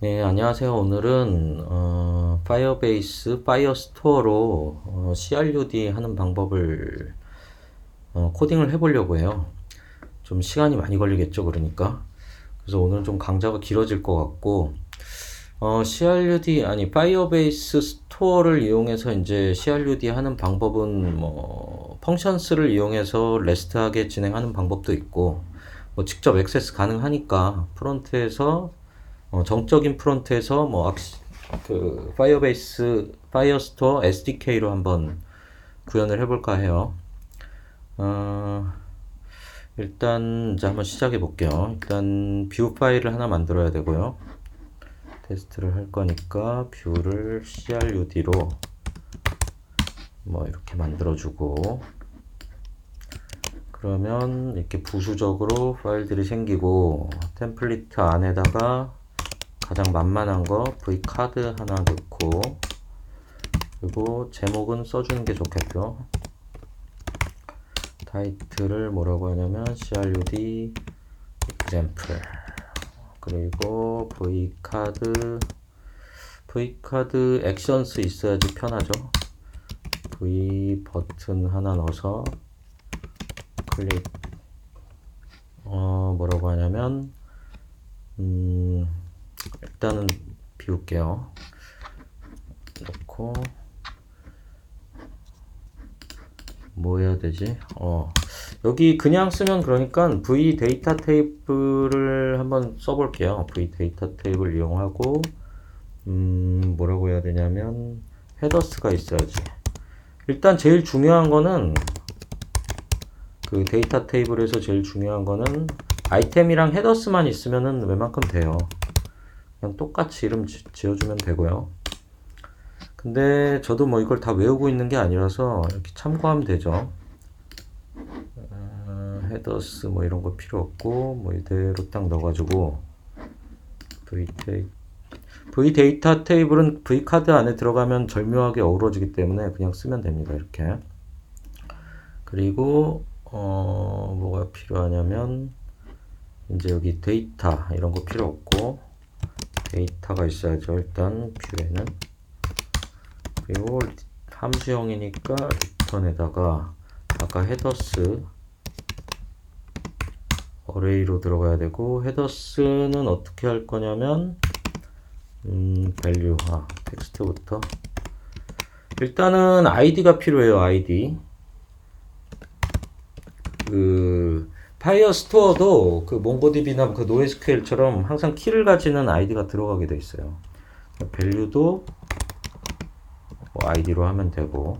네, 안녕하세요. 오늘은 파이어베이스 파이어스토어로 CRUD 하는 방법을 코딩을 해보려고 해요. 좀 시간이 많이 걸리겠죠, 그러니까. 그래서 오늘 좀 강좌가 길어질 것 같고 CRUD 아니 파이어베이스 스토어를 이용해서 이제 CRUD 하는 방법은 뭐 펑션스를 이용해서 레스트하게 진행하는 방법도 있고 뭐 직접 액세스 가능하니까 프론트에서 정적인 프론트에서 뭐 그 파이어베이스 파이어스토어 SDK로 한번 구현을 해볼까 해요. 어, 일단 이제 한번 시작해 볼게요. 일단 뷰 파일을 하나 만들어야 되고요. 테스트를 할 거니까 뷰를 CRUD로 뭐 이렇게 만들어주고, 그러면 이렇게 부수적으로 파일들이 생기고, 템플릿 안에다가 가장 만만한 거 V카드 하나 넣고, 그리고 제목은 써주는 게 좋겠죠. 타이틀을 뭐라고 하냐면 CRUD example, 그리고 V카드 액션스 있어야지 편하죠. V 버튼 하나 넣어서 클릭, 뭐라고 하냐면 일단은 비울게요. 넣고 뭐 해야 되지? 여기 그냥 쓰면, 그러니까 V 데이터 테이블을 한번 써볼게요. V 데이터 테이블 이용하고 뭐라고 해야 되냐면 헤더스가 있어야지. 일단 제일 중요한 거는, 그 데이터 테이블에서 제일 중요한 거는 아이템이랑 헤더스만 있으면은 웬만큼 돼요. 그냥 똑같이 이름 지어주면 되고요. 근데 저도 뭐 이걸 다 외우고 있는 게 아니라서 이렇게 참고하면 되죠. 헤더스 뭐 이런 거 필요 없고, 뭐 이대로 딱 넣어가지고 V 데이터 테이블은 V 카드 안에 들어가면 절묘하게 어우러지기 때문에 그냥 쓰면 됩니다. 이렇게. 그리고 뭐가 필요하냐면 이제 여기 데이터 이런 거 필요 없고, 데이터가 있어야죠. 일단 뷰에는. 그리고 함수형이니까 리턴에다가 아까 헤더스 어레이로 들어가야 되고, 헤더스는 어떻게 할 거냐면 밸류 텍스트부터 일단은 아이디가 필요해요. 아이디. 그 파이어 스토어도 그 몽고디비나 그 노에스큐엘처럼 항상 키를 가지는 아이디가 들어가게 돼 있어요. 밸류도 뭐 아이디로 하면 되고,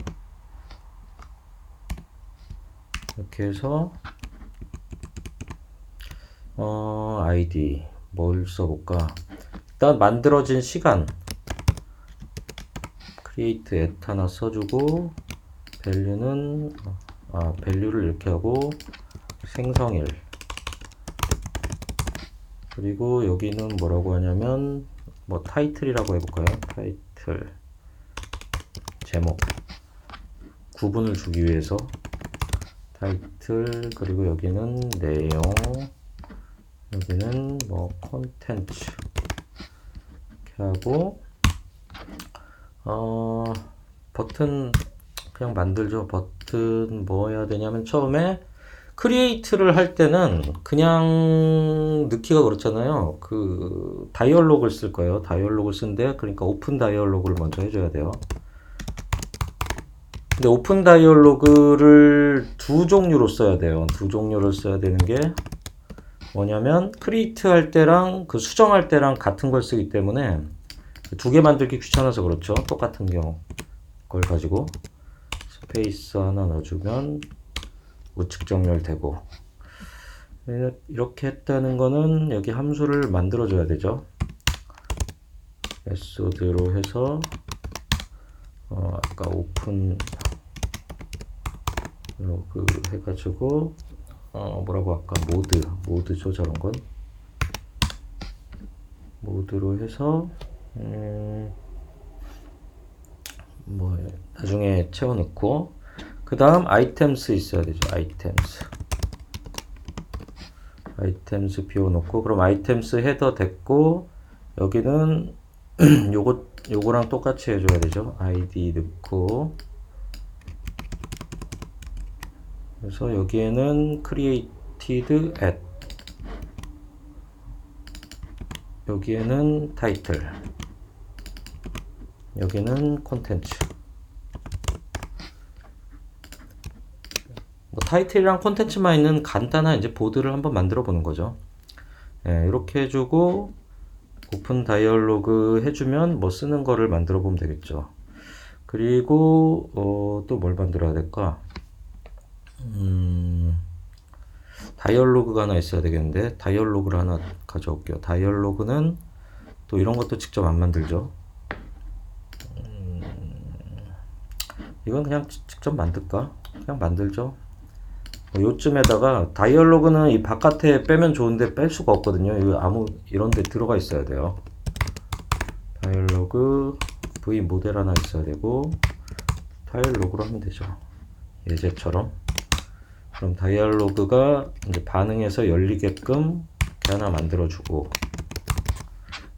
이렇게 해서 아이디 뭘 써볼까? 일단 만들어진 시간 create at 하나 써주고, 밸류는 밸류를 이렇게 하고 생성일, 그리고 여기는 뭐라고 하냐면 뭐 타이틀이라고 해볼까요? 타이틀 제목 구분을 주기 위해서 타이틀, 그리고 여기는 내용, 여기는 뭐 콘텐츠 이렇게 하고, 버튼 그냥 만들죠. 버튼 뭐 해야 되냐면 처음에 크리에이트를 할 때는 그냥 넣기가 그렇잖아요. 그 다이얼로그를 쓸 거예요. 다이얼로그를 쓴데, 그러니까 오픈 다이얼로그를 먼저 해줘야 돼요. 근데 오픈 다이얼로그를 두 종류로 써야 돼요. 두 종류를 써야 되는 게 뭐냐면, 크리에이트 할 때랑 그 수정할 때랑 같은 걸 쓰기 때문에 두 개 만들기 귀찮아서 그렇죠. 똑같은 경우 걸 가지고 스페이스 하나 넣어주면 우측 정렬되고, 이렇게 했다는 거는 여기 함수를 만들어 줘야 되죠. 메소드로 해서 아까 오픈 로그 해가지고 뭐라고 아까 모드죠. 저런 건 모드로 해서 뭐 나중에 채워 넣고, 그 다음 아이템스 있어야 되죠. 아이템스 비워놓고, 그럼 아이템스 헤더 됐고, 여기는 요거랑 똑같이 해줘야 되죠. id 넣고, 그래서 여기에는 created at, 여기에는 title, 여기는 콘텐츠. 뭐 타이틀이랑 콘텐츠만 있는 간단한 이제 보드를 한번 만들어 보는 거죠. 예, 이렇게 해주고 오픈 다이얼로그 해주면 뭐 쓰는 거를 만들어 보면 되겠죠. 그리고 또 뭘 만들어야 될까? 다이얼로그가 하나 있어야 되겠는데, 다이얼로그를 하나 가져올게요. 다이얼로그는 또 이런 것도 직접 안 만들죠. 이건 그냥 직접 만들까? 그냥 만들죠. 요쯤에다가 다이얼로그는 이 바깥에 빼면 좋은데 뺄 수가 없거든요. 이거 이런 데 들어가 있어야 돼요. 다이얼로그 V 모델 하나 있어야 되고, 다이얼로그로 하면 되죠. 예제처럼. 그럼 다이얼로그가 이제 반응해서 열리게끔 이렇게 하나 만들어주고,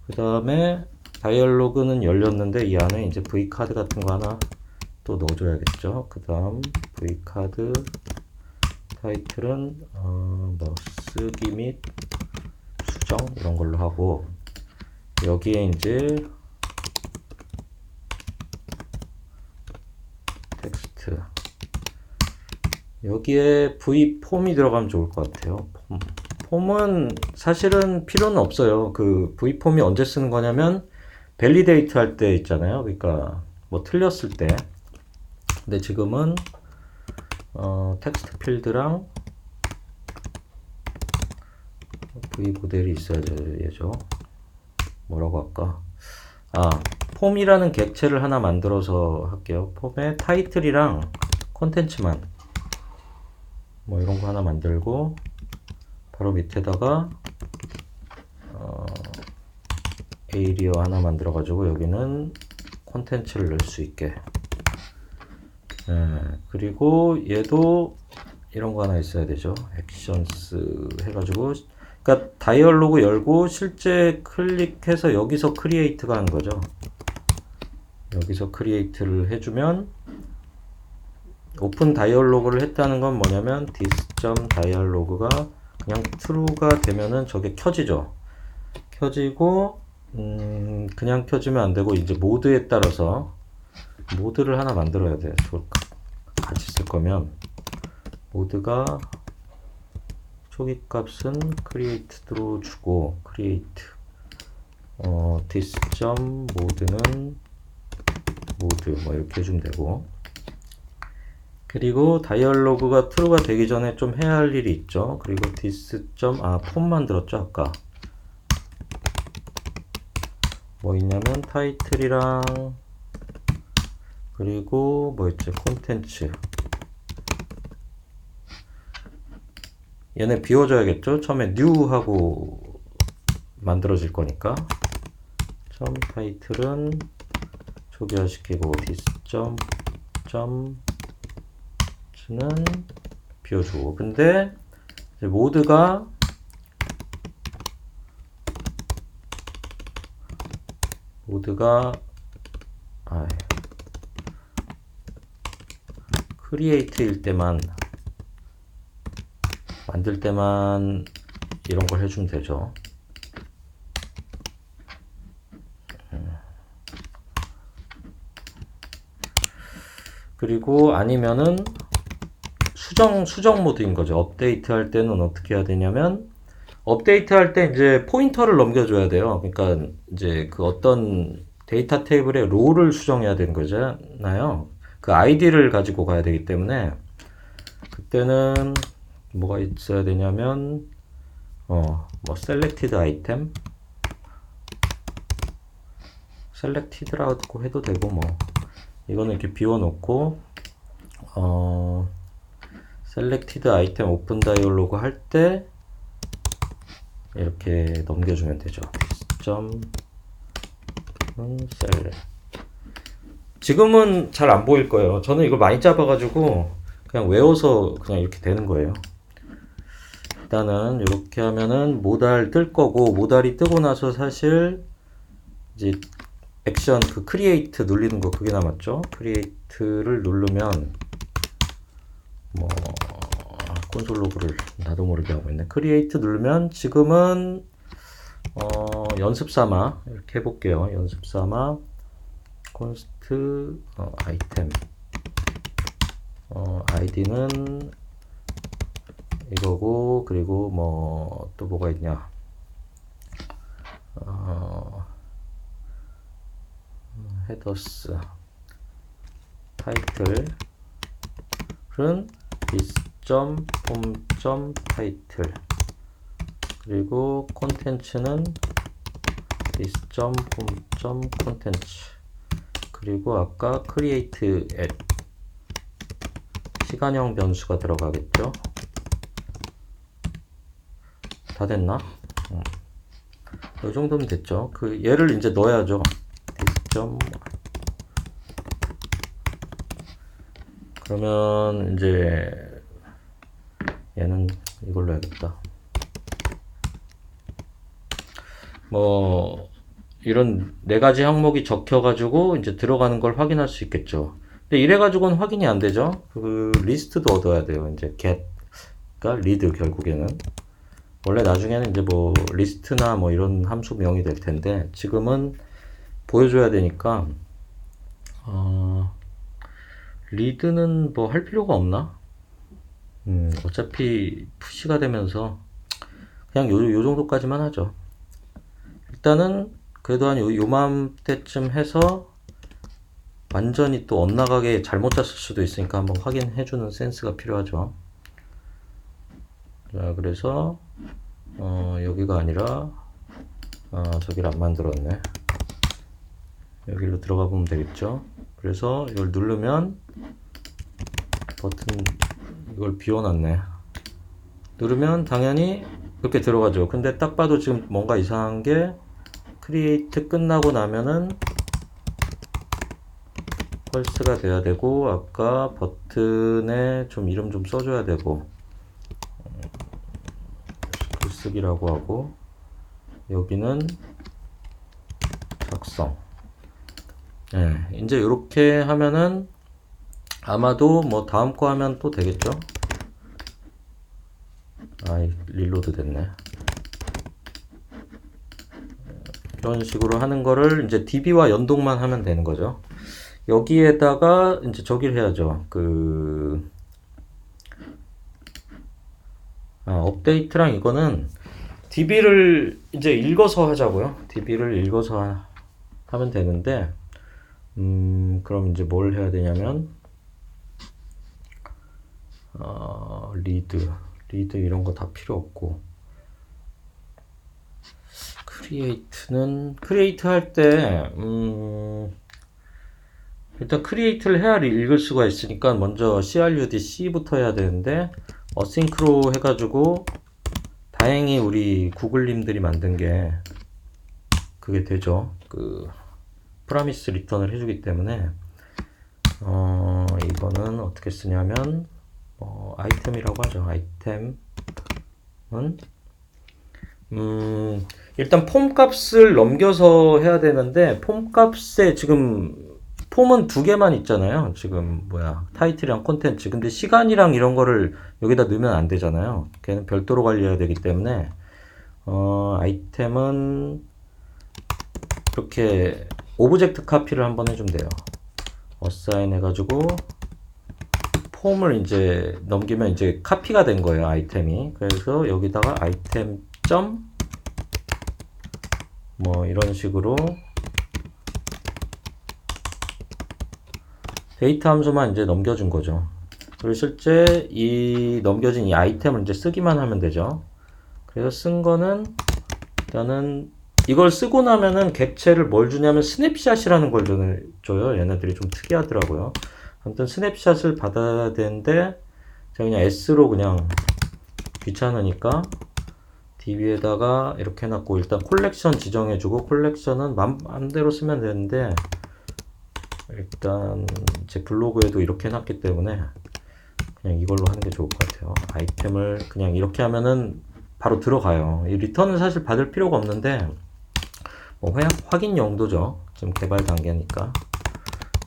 그 다음에 다이얼로그는 열렸는데 이 안에 이제 V카드 같은 거 하나 또 넣어줘야겠죠. 그 다음 V카드 타이틀은 뭐 쓰기 및 수정 이런 걸로 하고, 여기에 이제 텍스트, 여기에 V 폼이 들어가면 좋을 것 같아요. 폼은 사실은 필요는 없어요. 그 V 폼이 언제 쓰는 거냐면 밸리데이트 할 때 있잖아요. 그러니까 뭐 틀렸을 때. 근데 지금은 텍스트 필드랑 V 모델이 있어야 되죠. 뭐라고 할까? 폼이라는 객체를 하나 만들어서 할게요. 폼에 타이틀이랑 콘텐츠만 뭐 이런 거 하나 만들고, 바로 밑에다가 에이리어 하나 만들어 가지고 여기는 콘텐츠를 넣을 수 있게. 그리고 얘도 이런 거 하나 있어야 되죠. 액션스 해가지고, 그러니까 다이얼로그 열고 실제 클릭해서 여기서 크리에이트가 하는 거죠. 여기서 크리에이트를 해주면, 오픈 다이얼로그를 했다는 건 뭐냐면 this.dialog가 그냥 true가 되면은 저게 켜지죠. 켜지고 그냥 켜지면 안 되고, 이제 모드에 따라서 모드를 하나 만들어야 돼. 같이 쓸 거면 모드가 초기 값은 create로 주고, create this.mode는 모드 뭐 이렇게 해주면 되고, 그리고 다이얼로그가 true가 되기 전에 좀 해야 할 일이 있죠. 그리고 this. 폼 만들었죠 아까. 뭐 있냐면 타이틀이랑, 그리고 뭐 있지, 콘텐츠. 얘네 비워줘야겠죠. 처음에 new 하고 만들어질 거니까. 타이틀은 초기화시키고 this.는 비워주고, 근데 이제 모드가 크리에이트일 때만, 만들 때만 이런 걸 해주면 되죠. 그리고 아니면은 수정 모드인 거죠. 업데이트 할 때는 어떻게 해야 되냐면, 업데이트 할 때 이제 포인터를 넘겨줘야 돼요. 그러니까 이제 그 어떤 데이터 테이블의 롤을 수정해야 되는 거잖아요. 그 아이디를 가지고 가야 되기 때문에, 그때는 뭐가 있어야 되냐면 뭐 selected item, selected라고 해도 되고, 뭐 이거는 이렇게 비워놓고 selected item open dialog 할 때 이렇게 넘겨주면 되죠. select. 지금은 잘 안 보일 거예요. 저는 이걸 많이 잡아가지고 그냥 외워서 그냥 이렇게 되는 거예요. 일단은 이렇게 하면은 모달 뜰 거고, 모달이 뜨고 나서 사실 이제 액션 그 크리에이트 누르는 거 그게 남았죠. 크리에이트를 누르면 뭐 콘솔 로그를 나도 모르게 하고 있네. 크리에이트 누르면 지금은 연습 삼아 이렇게 해볼게요. 연습 삼아 콘스트 아이템 아이디는 이거고, 그리고 뭐 또 뭐가 있냐, 헤더스 타이틀은 this.form.title, 그리고 콘텐츠는 this.form.content, 그리고 아까 create at 시간형 변수가 들어가겠죠. 다 됐나? 이 정도면 됐죠. 그 얘를 이제 넣어야죠. 그러면 이제 얘는 이걸로 해야겠다. 뭐 이런 네 가지 항목이 적혀가지고 이제 들어가는 걸 확인할 수 있겠죠. 근데 이래가지고는 확인이 안 되죠. 그 리스트도 얻어야 돼요. 이제 get가 read 결국에는. 원래 나중에는 이제 뭐 리스트나 뭐 이런 함수명이 될 텐데 지금은 보여줘야 되니까 리드는 뭐 할 필요가 없나? 어차피 푸시가 되면서 그냥 요 정도까지만 하죠. 일단은 그래도 한 요맘때쯤 해서 완전히 또 엇나가게 잘못 짰을 수도 있으니까 한번 확인해주는 센스가 필요하죠. 자, 그래서 여기가 아니라 저기를 안 만들었네. 여기로 들어가 보면 되겠죠. 그래서 이걸 누르면 버튼 이걸 비워놨네. 누르면 당연히 이렇게 들어가죠. 근데 딱 봐도 지금 뭔가 이상한 게 크리에이트 끝나고 나면은 펄스가 돼야 되고, 아까 버튼에 좀 이름 좀 써줘야 되고, 글쓰기라고 하고, 여기는 작성. 네, 이제 이렇게 하면은 아마도 뭐 다음 거 하면 또 되겠죠? 릴로드 됐네. 이런 식으로 하는 거를 이제 DB와 연동만 하면 되는 거죠. 여기에다가 이제 저기를 해야죠. 업데이트랑 이거는 DB를 이제 읽어서 하자고요. DB를 읽어서 하면 되는데, 그럼 이제 뭘 해야 되냐면, 리드 이런 거 다 필요 없고, 크리에이트 할 때, 일단 크리에이트를 해야 읽을 수가 있으니까 먼저 CRUDC부터 해야 되는데, 어싱크로 해가지고, 다행히 우리 구글님들이 만든 게 그게 되죠. 프라미스 리턴을 해주기 때문에 이거는 어떻게 쓰냐면 아이템이라고 하죠. 아이템은 일단 폼 값을 넘겨서 해야 되는데, 폼 값에 지금 폼은 두 개만 있잖아요. 지금 타이틀이랑 콘텐츠. 근데 시간이랑 이런 거를 여기다 넣으면 안 되잖아요. 걔는 별도로 관리해야 되기 때문에 아이템은 이렇게 오브젝트 카피를 한번 해주면 돼요. 어사인 해가지고 폼을 이제 넘기면 이제 카피가 된 거예요. 아이템이. 그래서 여기다가 아이템 점 뭐 이런 식으로 데이터 함수만 이제 넘겨준 거죠. 그리고 실제 이 넘겨진 이 아이템을 이제 쓰기만 하면 되죠. 그래서 쓴 거는 일단은 이걸 쓰고 나면은 객체를 뭘 주냐면 스냅샷이라는 걸 줘요. 얘네들이 좀 특이하더라고요. 아무튼 스냅샷을 받아야 되는데 제가 그냥 S로 그냥 귀찮으니까 DB에다가 이렇게 해놨고, 일단 콜렉션 지정해주고, 콜렉션은 맘대로 쓰면 되는데 일단 제 블로그에도 이렇게 해놨기 때문에 그냥 이걸로 하는 게 좋을 것 같아요. 아이템을 그냥 이렇게 하면은 바로 들어가요. 이 리턴은 사실 받을 필요가 없는데 뭐 확인 용도죠. 지금 개발 단계니까.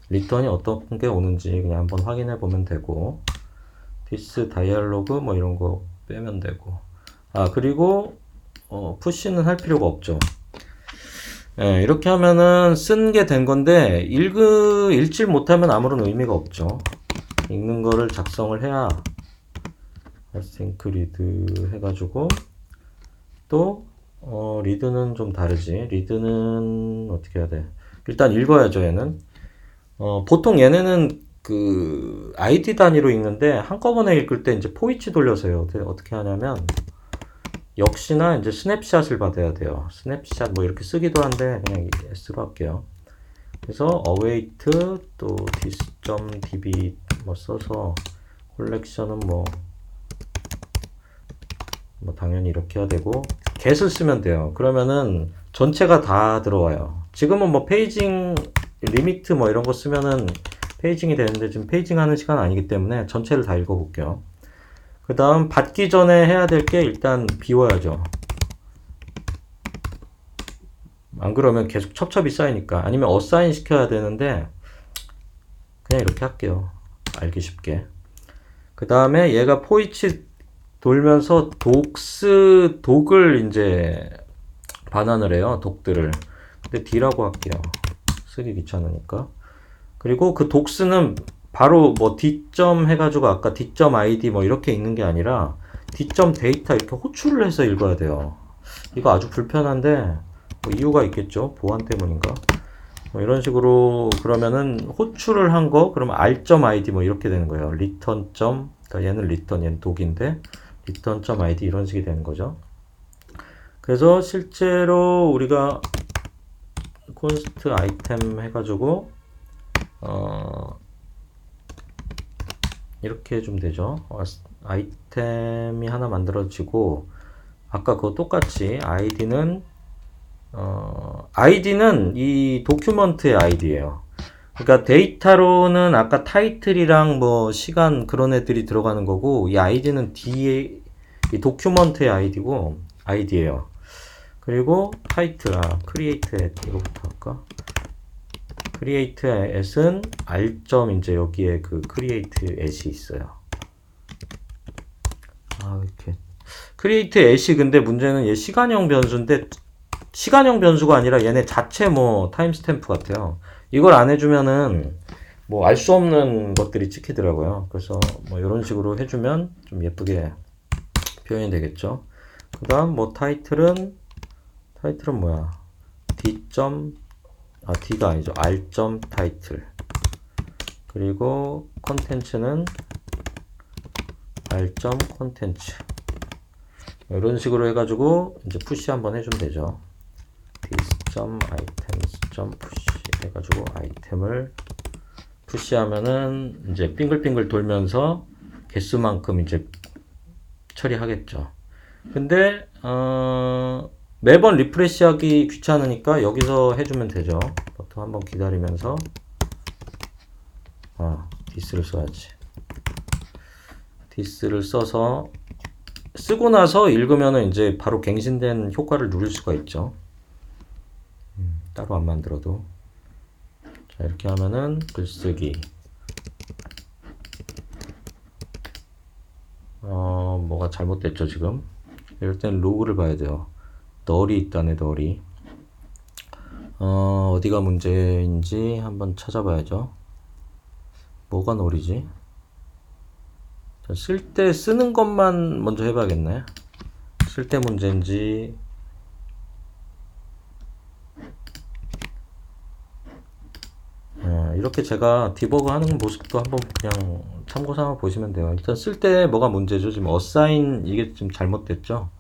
리턴이 어떤 게 오는지 그냥 한번 확인해 보면 되고, 디스 다이얼로그 뭐 이런 거 빼면 되고. 그리고 푸시는 할 필요가 없죠. 예, 이렇게 하면은 쓴 게 된 건데 읽질 못하면 아무런 의미가 없죠. 읽는 거를 작성을 해야 async read 해가지고 또 리드는 좀 다르지. 리드는 어떻게 해야 돼? 일단 읽어야죠, 얘는. 보통 얘네는 그 ID 단위로 읽는데 한꺼번에 읽을 때 이제 포이치 돌려서 해요. 어떻게 하냐면 역시나 이제 스냅샷을 받아야 돼요. 스냅샷 뭐 이렇게 쓰기도 한데 그냥 S로 할게요. 그래서 await 또 this.db 뭐 써서 콜렉션은 뭐 당연히 이렇게 해야 되고 get을 쓰면 돼요. 그러면은 전체가 다 들어와요. 지금은 뭐 페이징 리미트 뭐 이런 거 쓰면은 페이징이 되는데 지금 페이징 하는 시간 아니기 때문에 전체를 다 읽어볼게요. 그 다음 받기 전에 해야 될 게 일단 비워야죠. 안 그러면 계속 첩첩이 쌓이니까. 아니면 어사인 시켜야 되는데 그냥 이렇게 할게요. 알기 쉽게. 그 다음에 얘가 포이치 돌면서 독을 이제 반환을 해요. 독들을. 근데 D라고 할게요. 쓰기 귀찮으니까. 그리고 그 독스는 바로 뭐 D.점 해가지고 아까 D.id 뭐 이렇게 읽는 게 아니라 D.data 이렇게 호출을 해서 읽어야 돼요. 이거 아주 불편한데 뭐 이유가 있겠죠. 보안 때문인가. 뭐 이런 식으로 그러면은 호출을 한 거 그러면 R.id 뭐 이렇게 되는 거예요. return. 그러니까 얘는 return, 얘는 독인데 return.id 이런 식이 되는 거죠. 그래서 실제로 우리가 const item 해가지고 이렇게 해주면 되죠. 아이템이 하나 만들어지고 아까 그거 똑같이 id는 이 도큐먼트의 id예요. 그러니까 데이터로는 아까 타이틀이랑 뭐 시간 그런 애들이 들어가는 거고 이 id는 뒤에 이 도큐먼트의 id예요. 그리고 타이틀 create at 이거부터 할까? create at은 r. 이제 여기에 그 create at이 있어요. 이렇게 create at이 근데 문제는 얘 시간형 변수인데 시간형 변수가 아니라 얘네 자체 뭐 타임스탬프 같아요. 이걸 안 해주면은 뭐 알 수 없는 것들이 찍히더라고요. 그래서 뭐 이런 식으로 해주면 좀 예쁘게 표현이 되겠죠. 그 다음 뭐 타이틀은 뭐야? D가 아니죠. R.title. 그리고 컨텐츠는 R.content. 이런 식으로 해가지고 이제 푸시 한번 해주면 되죠. this.items.push 해가지고 아이템을 푸시하면은 이제 빙글빙글 돌면서 개수만큼 이제 처리하겠죠. 근데 매번 리프레시하기 귀찮으니까 여기서 해주면 되죠. 보통 한번 기다리면서 this를 써야지. this를 써서 쓰고 나서 읽으면은 이제 바로 갱신된 효과를 누릴 수가 있죠. 따로 안 만들어도. 자, 이렇게 하면은 글쓰기. 뭐가 잘못됐죠, 지금? 이럴 땐 로그를 봐야 돼요. 널이 있다네, 널이. 어디가 문제인지 한번 찾아봐야죠. 뭐가 널이지? 쓸 때 쓰는 것만 먼저 해봐야겠네. 쓸 때 문제인지. 이렇게 제가 디버그 하는 모습도 한번 그냥 참고 삼아 보시면 돼요. 일단 쓸 때 뭐가 문제죠? 지금 어사인 이게 좀 잘못됐죠?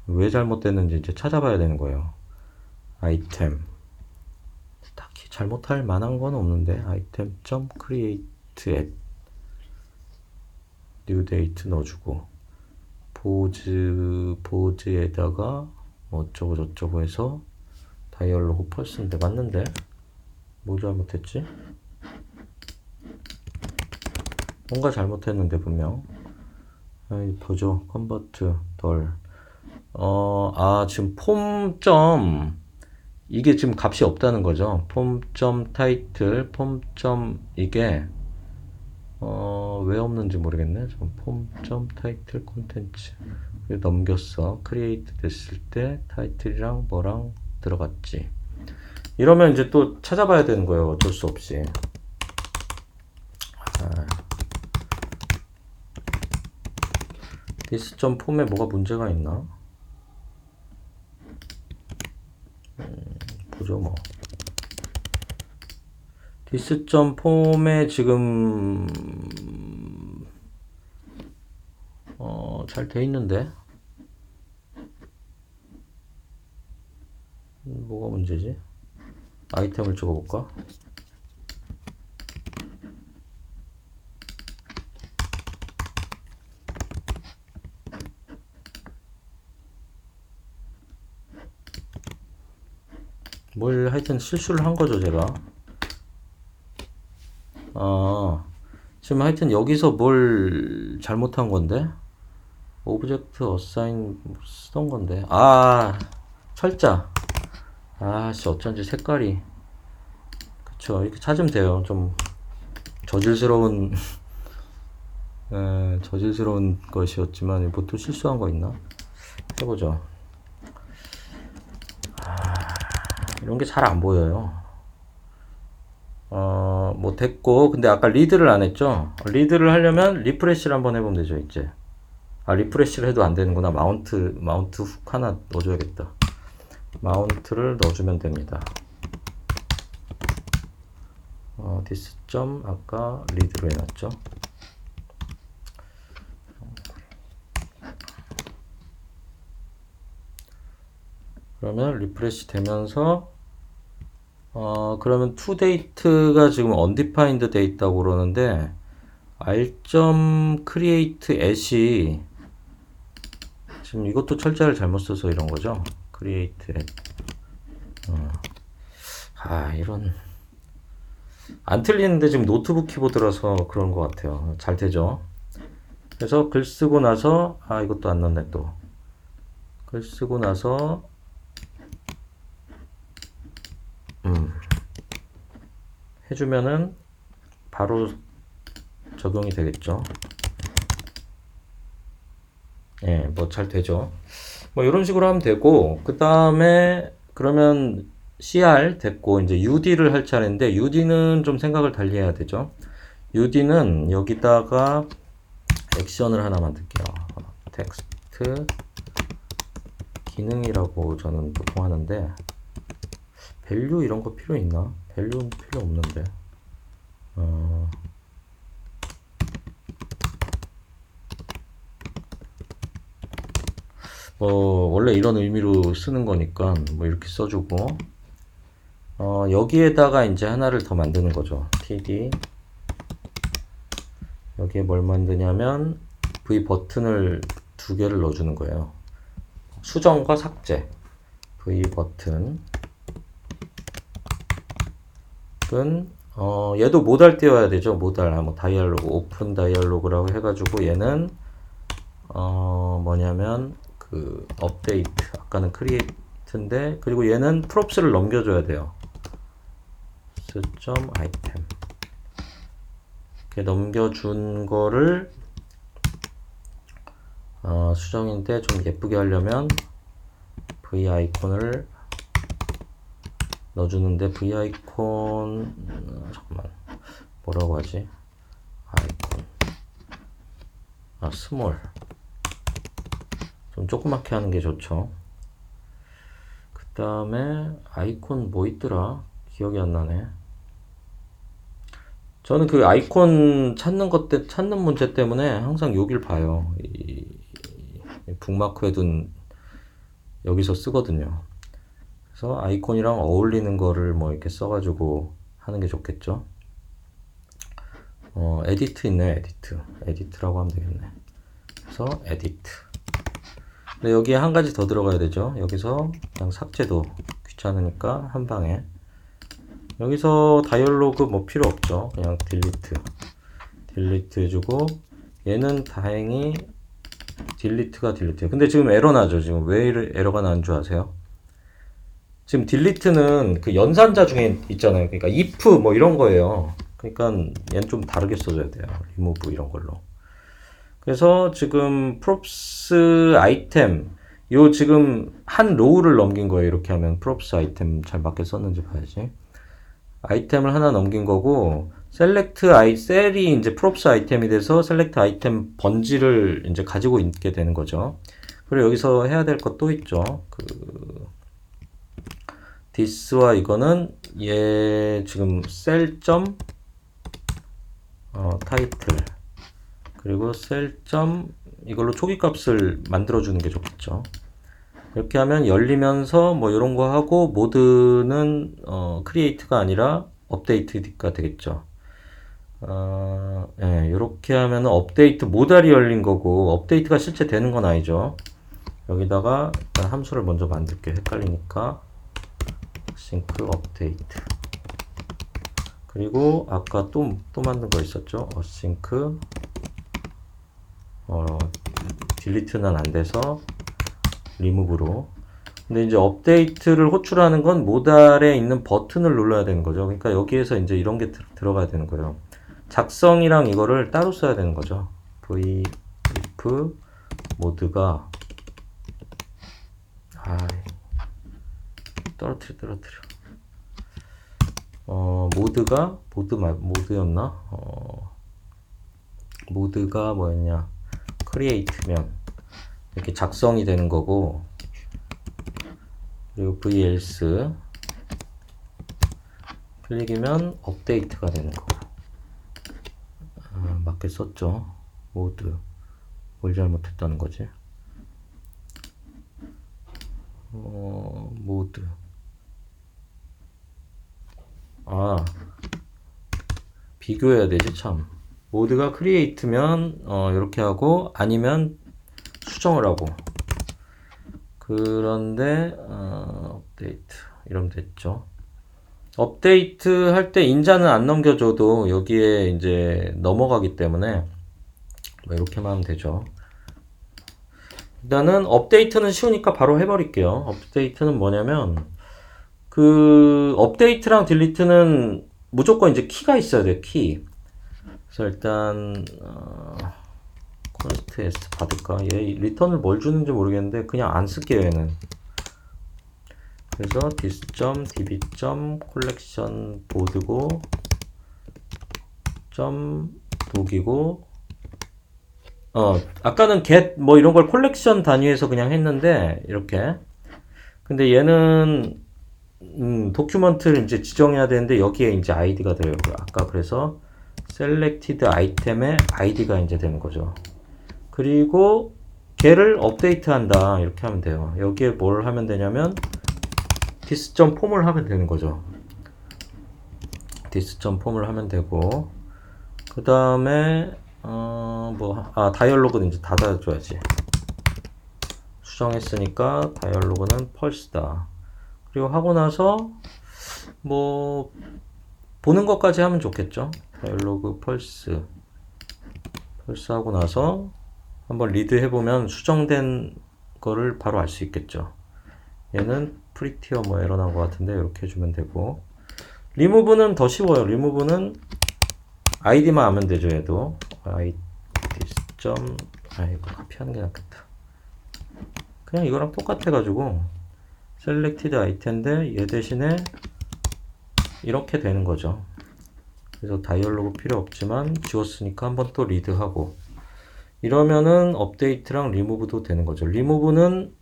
왜 잘못됐는지 이제 찾아봐야 되는 거예요. 아이템. 딱히 잘못할 만한 건 없는데 item.create at new date 넣어주고 보즈에다가 뭐 어쩌고 저쩌고 해서 다이얼로그 펄스인데 맞는데 뭐 잘못했지? 뭔가 잘못했는데 분명 보죠. 컨버트 덜 지금 폼 이게 지금 값이 없다는 거죠. 폼.타이틀 이게 왜 없는지 모르겠네. 폼.타이틀 콘텐츠 넘겼어. 크리에이트 됐을 때 타이틀이랑 뭐랑 들어갔지. 이러면 이제 또 찾아봐야 되는 거예요. 어쩔 수 없이. this.폼에 뭐가 문제가 있나? 보죠 뭐. this.폼에 지금 잘 돼 있는데 뭐가 문제지? 아이템을 찍어볼까? 뭘 하여튼 실수를 한 거죠 제가. 지금 하여튼 여기서 뭘 잘못한 건데 오브젝트 어사인 쓰던 건데 철자. 씨 어쩐지 색깔이 그쵸. 이렇게 찾으면 돼요. 좀 저질스러운 저질스러운 것이었지만 뭐 또 실수한 거 있나 해보죠. 이런 게 잘 안 보여요. 뭐 됐고, 근데 아까 리드를 안 했죠? 리드를 하려면 리프레시를 한번 해보면 되죠, 이제. 리프레시를 해도 안 되는구나. 마운트 훅 하나 넣어줘야겠다. 마운트를 넣어주면 됩니다. this 점 아까 리드로 해놨죠. 그러면 리프레시 되면서 그러면 toDate가 지금 undefined 돼 있다고 그러는데 r.create at이 지금 이것도 철자를 잘못 써서 이런 거죠. create at. 이런 안 틀리는데 지금 노트북 키보드라서 그런 것 같아요. 잘 되죠. 그래서 글 쓰고 나서 이것도 안 넣네 또. 글 쓰고 나서 해주면은 바로 적용이 되겠죠. 뭐 잘 되죠. 뭐 이런 식으로 하면 되고, 그 다음에 그러면 CR 됐고 이제 UD를 할 차례인데 UD는 좀 생각을 달리 해야 되죠. UD는 여기다가 액션을 하나 만들게요. 텍스트 기능이라고 저는 보통 하는데 밸류 이런 거 필요 있나? 밸류는 필요 없는데. 원래 이런 의미로 쓰는 거니까 뭐 이렇게 써주고 여기에다가 이제 하나를 더 만드는 거죠. td 여기에 뭘 만드냐면 v 버튼을 두 개를 넣어주는 거예요. 수정과 삭제. v 버튼 얘도 모달 띄워야 되죠. 모달 뭐 다이얼로그 오픈 다이얼로그라고 해가지고 얘는 뭐냐면 그 업데이트 아까는 크리에이트인데 그리고 얘는 프롭스를 넘겨줘야 돼요. s.item 이렇게 넘겨준 거를 수정인데 좀 예쁘게 하려면 v 아이콘을 넣어주는데 v 아이콘 잠깐만 뭐라고 하지? 아이콘 스몰 좀 조그맣게 하는 게 좋죠. 그 다음에 아이콘 뭐 있더라? 기억이 안 나네. 저는 그 아이콘 찾는 문제 때문에 항상 여길 봐요. 이 북마크 해둔 여기서 쓰거든요. 그래서 아이콘이랑 어울리는 거를 뭐 이렇게 써가지고 하는 게 좋겠죠. 에디트 있네, 에디트라고 하면 되겠네. 그래서 에디트. 근데 여기에 한 가지 더 들어가야 되죠. 여기서 그냥 삭제도 귀찮으니까 한 방에. 여기서 다이얼로그 뭐 필요 없죠. 그냥 딜리트 해주고 얘는 다행히 딜리트가 딜리트. 근데 지금 에러 나죠. 지금 왜 에러가 나는 줄 아세요? 지금 딜리트는 그 연산자 중에 있잖아요. 그러니까 if 뭐 이런 거예요. 그러니까 얘는 좀 다르게 써줘야 돼요. remove 이런 걸로. 그래서 지금 props 아이템 요 지금 한 로우를 넘긴 거예요. 이렇게 하면 props 아이템 잘 맞게 썼는지 봐야지. 아이템을 하나 넘긴 거고 셀이 이제 props 아이템이 돼서 select 아이템 번지를 이제 가지고 있게 되는 거죠. 그리고 여기서 해야 될 것 또 있죠. this와 이거는 얘 지금 셀 타이틀 그리고 이걸로 초기 값을 만들어 주는 게 좋겠죠. 이렇게 하면 열리면서 뭐 이런 거 하고 모드는 create가 아니라 update가 되겠죠. 예, 이렇게 하면 업데이트 모달이 열린 거고 업데이트가 실제 되는 건 아니죠. 여기다가 일단 함수를 먼저 만들게요. 헷갈리니까 async update 그리고 아까 또 만든 거 있었죠. async delete는 안 돼서 remove로. 근데 이제 업데이트를 호출하는 건 모달에 있는 버튼을 눌러야 되는 거죠. 그러니까 여기에서 이제 이런 게 들어가야 되는 거예요. 작성이랑 이거를 따로 써야 되는 거죠. if 모드가 떨어뜨려. 모드였나? 모드가 뭐였냐? create면 이렇게 작성이 되는 거고, 그리고 velse 클릭이면 업데이트가 되는 거고. 맞게 썼죠. 모드 뭘 잘못했다는 거지? 모드 비교해야 되지 참. 모드가 create면 이렇게 하고 아니면 수정을 하고. 그런데 업데이트 이러면 됐죠. 업데이트 할 때 인자는 안 넘겨줘도 여기에 이제 넘어가기 때문에 뭐 이렇게만 하면 되죠. 일단은 업데이트는 쉬우니까 바로 해버릴게요. 업데이트는 뭐냐면 그 업데이트랑 딜리트는 무조건 이제 키가 있어야 돼요. 키. 그래서 일단 const s 받을까? 얘 리턴을 뭘 주는지 모르겠는데 그냥 안 쓸게요. 얘는. 그래서 this.db.collection 보드고 .독이고 아까는 get 뭐 이런 걸 콜렉션 단위에서 그냥 했는데 이렇게. 근데 얘는 도큐먼트를 이제 지정해야 되는데 여기에 이제 id가 돼요. 아까 그래서 selected item의 id가 이제 되는 거죠. 그리고 걔를 업데이트 한다 이렇게 하면 돼요. 여기에 뭘 하면 되냐면 this.form을 하면 되는 거죠. this.form을 하면 되고 그 다음에 다이얼로그는 이제 닫아줘야지. 수정했으니까 다이얼로그는 펄스다. 그리고 하고 나서 뭐 보는 것까지 하면 좋겠죠. 다이얼로그 펄스 하고 나서 한번 리드 해보면 수정된 거를 바로 알 수 있겠죠. 얘는 프리티어 뭐 에러 난 것 같은데 이렇게 해주면 되고, 리무브는 더 쉬워요. 리무브는 id만 하면 되죠. 얘도 id 이거 카피하는 게 낫겠다. 그냥 이거랑 똑같아 가지고 selected item인데 얘 대신에 이렇게 되는 거죠. 그래서 다이얼로그 필요 없지만 지웠으니까 한번 또 리드하고 이러면은 업데이트랑 리무브도 되는 거죠. 리무브는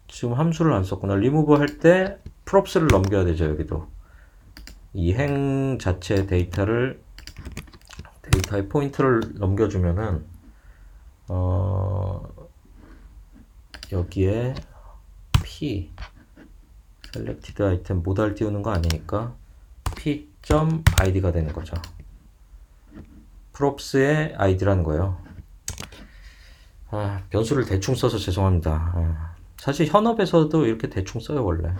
지금 함수를 안 썼구나. 리무브 할 때 props를 넘겨야 되죠. 여기도 이 행 자체 데이터의 포인트를 넘겨주면은 여기에 p selected item 모달 띄우는 거 아니니까 p.id가 되는 거죠. props의 id라는 거예요. 변수를 대충 써서 죄송합니다. 사실 현업에서도 이렇게 대충 써요 원래.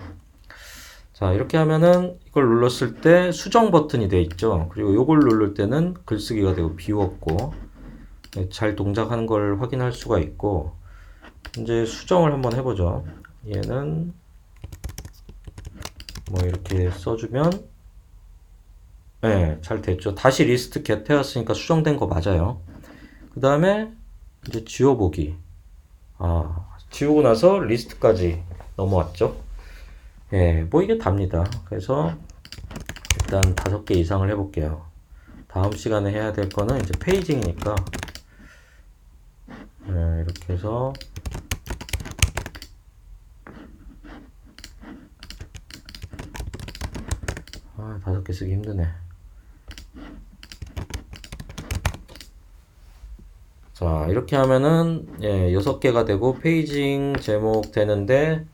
자, 이렇게 하면은 이걸 눌렀을 때 수정 버튼이 되어 있죠. 그리고 이걸 누를 때는 글쓰기가 되고 비웠고 잘 동작하는 걸 확인할 수가 있고, 이제 수정을 한번 해보죠. 얘는 뭐 이렇게 써주면 네, 잘 됐죠. 다시 리스트 get 해왔으니까 수정된 거 맞아요. 그 다음에 이제 지워보기. 지우고 나서 리스트까지 넘어왔죠. 예, 뭐 이게 답니다. 그래서 일단 5개 이상을 해볼게요. 다음 시간에 해야 될 거는 이제 페이징이니까 이렇게 해서 아, 5개 쓰기 힘드네. 자, 이렇게 하면은 6개가 되고 페이징 제목 되는데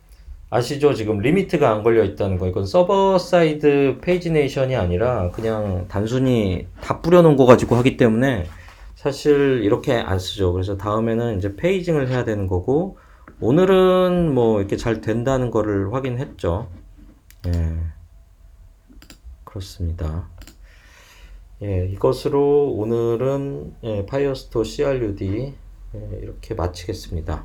아시죠? 지금 리미트가 안 걸려 있다는 거. 이건 서버 사이드 페이지네이션이 아니라 그냥 단순히 다 뿌려놓은 거 가지고 하기 때문에 사실 이렇게 안 쓰죠. 그래서 다음에는 이제 페이징을 해야 되는 거고, 오늘은 뭐 이렇게 잘 된다는 거를 확인했죠. 예, 그렇습니다. 예, 이것으로 오늘은 파이어스토어 CRUD 이렇게 마치겠습니다.